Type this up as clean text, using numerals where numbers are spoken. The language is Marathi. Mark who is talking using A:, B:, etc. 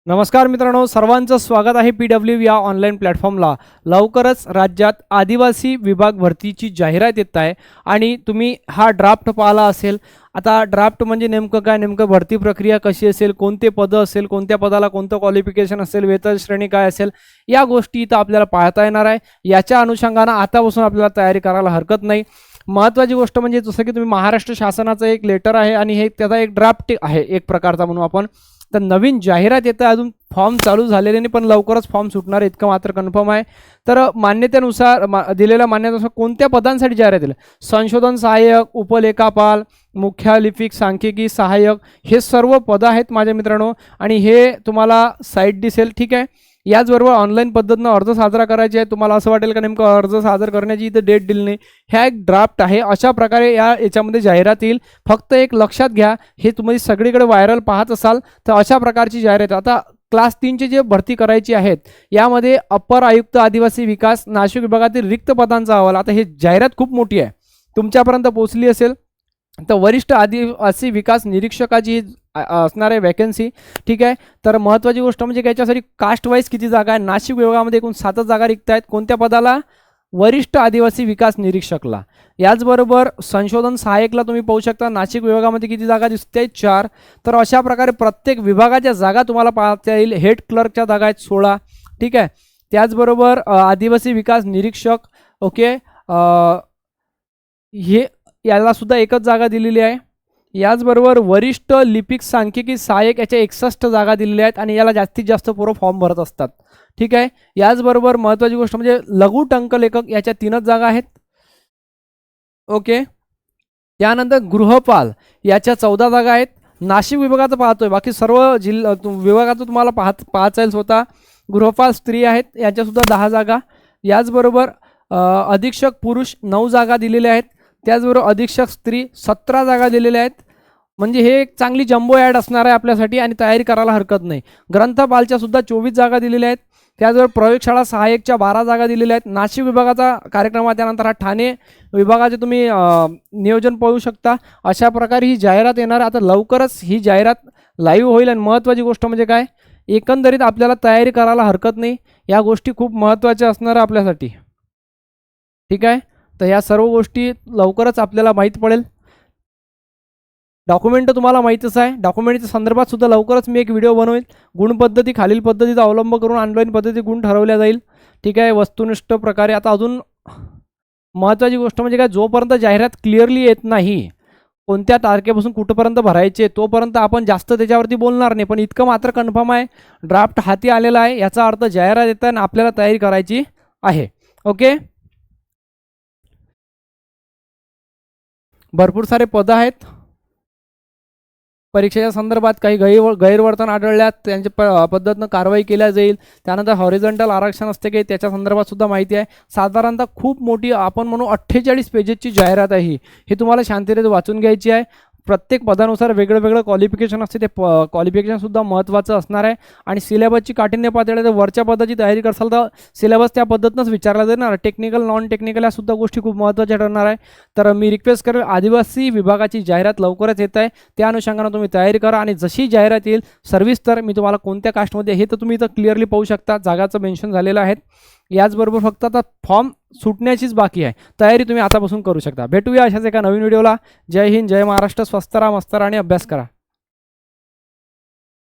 A: नमस्कार मित्रांनो, सर्वांचं स्वागत आहे PW या ऑनलाईन प्लॅटफॉर्मला. लवकरच राज्यात आदिवासी विभाग भरतीची जाहिरात येत आहे आणि तुम्ही हा ड्राफ्ट पाहिला असेल. आता ड्राफ्ट म्हणजे नेमकं काय, नेमकं भरती प्रक्रिया कशी असेल, कोणते पदं असेल, कोणत्या पदाला कोणतं क्वालिफिकेशन असेल, वेतन श्रेणी काय असेल, या गोष्टी इथं आपल्याला पाहता येणार आहे. याच्या अनुषंगानं आतापासून आपल्याला तयारी करायला हरकत नाही. महत्त्वाची गोष्ट म्हणजे जसं की तुम्ही महाराष्ट्र शासनाचं एक लेटर आहे आणि हे त्याचा एक ड्राफ्ट आहे एक प्रकारचा म्हणून आपण. तर नवीन जाहिरात येतं, अजून फॉर्म चालू झालेले नाही पण लवकरच फॉर्म सुटणार इतकं मात्र कन्फर्म आहे. तर मान्यतेनुसार दिलेल्या मान्यतेनुसार कोणत्या पदांसाठी जाहिरात दिली? संशोधन सहाय्यक, उपलेखापाल, मुख्य लिपिक, सांख्यिकी सहाय्यक, हे सर्व पदं आहेत माझ्या मित्रांनो. आणि हे तुम्हाला साईट दिसेल, ठीक आहे. याचबरोबर ऑनलाईन पद्धतीनं अर्ज साजरा करायचे आहे. तुम्हाला असं वाटेल का नेमकं अर्ज सादर करण्याची इथं डेट दिली नाही, ह्या एक ड्राफ्ट आहे. अशा प्रकारे याच्यामध्ये जाहिरात येईल. फक्त एक लक्षात घ्या, हे तुम्ही सगळीकडे व्हायरल पाहत असाल तर अशा प्रकारची जाहिरात. आता क्लास 3ची जे भरती करायची आहेत यामध्ये अप्पर आयुक्त आदिवासी विकास नाशिक विभागातील रिक्त पदांचा अहवाल. आता हे जाहिरात खूप मोठी आहे, तुमच्यापर्यंत पोहोचली असेल. तर वरिष्ठ आदिवासी विकास निरीक्षकाची असणार आहे वॅकन्सी, ठीक आहे. तर महत्त्वाची गोष्ट म्हणजे याच्यासाठी कास्ट वाईज किती जागा आहे? नाशिक विभागामध्ये एकूण 7 जागा रिक्त आहेत. कोणत्या पदाला? वरिष्ठ आदिवासी विकास निरीक्षकला. याचबरोबर संशोधन सहाय्यकला तुम्ही पाहू शकता नाशिक विभागामध्ये किती जागा दिसते? 4. तर अशा प्रकारे प्रत्येक विभागाच्या जागा तुम्हाला पाहता येईल. हेड क्लर्कच्या जागा आहेत 16, ठीक आहे. त्याचबरोबर आदिवासी विकास निरीक्षक, ओके, हे याला सुद्धा एकच जागा दिलेली आहे. याचबरोबर वरिष्ठ लिपिक सांख्यिकी सहाय्यक याच्या 61 जागा दिलेल्या आहेत आणि याला जास्तीत जास्त पोरं फॉर्म भरत असतात, ठीक आहे. याचबरोबर महत्त्वाची गोष्ट म्हणजे लघु टंकलेखक याच्या 3च जागा आहेत, ओके. त्यानंतर गृहपाल याच्या 14 जागा आहेत. नाशिक विभागाचं पाहतोय, बाकी सर्व विभागाचं तुम्हाला पाहायचं आहे स्वतः. गृहपाल स्त्री आहेत, याच्यासुद्धा 10 जागा. याचबरोबर अधीक्षक पुरुष 9 जागा दिलेल्या आहेत. त्याचबरोबर अधीक्षक स्त्री 17 जागा दिलेल्या आहेत. म्हणजे हे एक चांगली जम्बो ॲड असणार आहे आपल्यासाठी आणि तयारी करायला हरकत नाही. ग्रंथपालच्या सुद्धा 24 जागा दिलेल्या आहेत. त्याचबरोबर प्रयोगशाळा सहाय्यकच्या 12 जागा दिलेल्या आहेत. नाशिक विभागाचा कार्यक्रम आहे. त्यानंतर हा ठाणे विभागाचे तुम्ही नियोजन पाहू शकता. अशा प्रकारे ही जाहिरात येणार. आता लवकरच ही जाहिरात लाईव्ह होईल आणि महत्त्वाची गोष्ट म्हणजे काय, एकंदरीत आपल्याला तयारी करायला हरकत नाही. या गोष्टी खूप महत्त्वाच्या असणार आहे आपल्यासाठी, ठीक आहे. तर ह्या सर्व गोष्टी लवकरच आपल्याला माहीत पडेल. डॉक्युमेंट तुम्हाला माहीतच आहे. डॉक्युमेंटच्या संदर्भात सुद्धा लवकरच मी एक व्हिडिओ बनवेल. गुणपद्धती खालील पद्धतीचा अवलंब करून ऑनलाईन पद्धती गुण ठरवल्या जाईल, ठीक आहे, वस्तुनिष्ठ प्रकारे. आता अजून महत्त्वाची गोष्ट म्हणजे काय, जोपर्यंत जाहिरात क्लिअरली येत नाही कोणत्या तारखेपासून कुठंपर्यंत भरायचे तोपर्यंत आपण जास्त त्याच्यावरती बोलणार नाही. पण इतकं मात्र कन्फर्म आहे, ड्राफ्ट हाती आलेला आहे, याचा अर्थ जाहिरात येत आहे आणि आपल्याला तयारी करायची आहे, ओके. भरपूर सारे पदं आहेत. परीक्षेच्या संदर्भात काही गैरवर्तन आढळल्यास त्यांच्या पद्धतीनं कारवाई केल्या जाईल. त्यानंतर हॉरिझॉन्टल आरक्षण असते काही, त्याच्या संदर्भात सुद्धा माहिती आहे. साधारणतः खूप मोठी आपण म्हणू 48 पेजेसची जाहिरात आहे ही तुम्हाला शांततेत वाचून घ्यायची आहे. प्रत्येक पदानुसार वेगळं वेगळं क्वालिफिकेशन असते, ते क्वालिफिकेशनसुद्धा महत्त्वाचं असणार आहे. आणि सिलेबसची काठिण्य पातळी, तर वरच्या पदाची तयारी करसाल तर सिलेबस त्या पद्धतीनंच विचारला जाणार. टेक्निकल नॉन टेक्निकल यासुद्धा गोष्टी खूप महत्त्वाच्या ठरणार आहे. तर मी रिक्वेस्ट करेल, आदिवासी विभागाची जाहिरात लवकरच येत आहे, त्या अनुषंगानं तुम्ही तयारी करा. आणि जशी जाहिरात येईल सर्व्हिस, तर मी तुम्हाला कोणत्या कास्टमध्ये हे तर तुम्ही इथं क्लिअरली पाहू शकता, जागाचं मेन्शन झालेलं आहे. याचबरोबर फक्त आता फॉर्म सुटण्याचीच बाकी आहे. तयारी तुम्ही आतापासून करू शकता. भेटूया अशाच एका नवीन व्हिडिओला. जय हिंद, जय महाराष्ट्र. स्वस्त राहा, मस्त राहा आणि अभ्यास करा.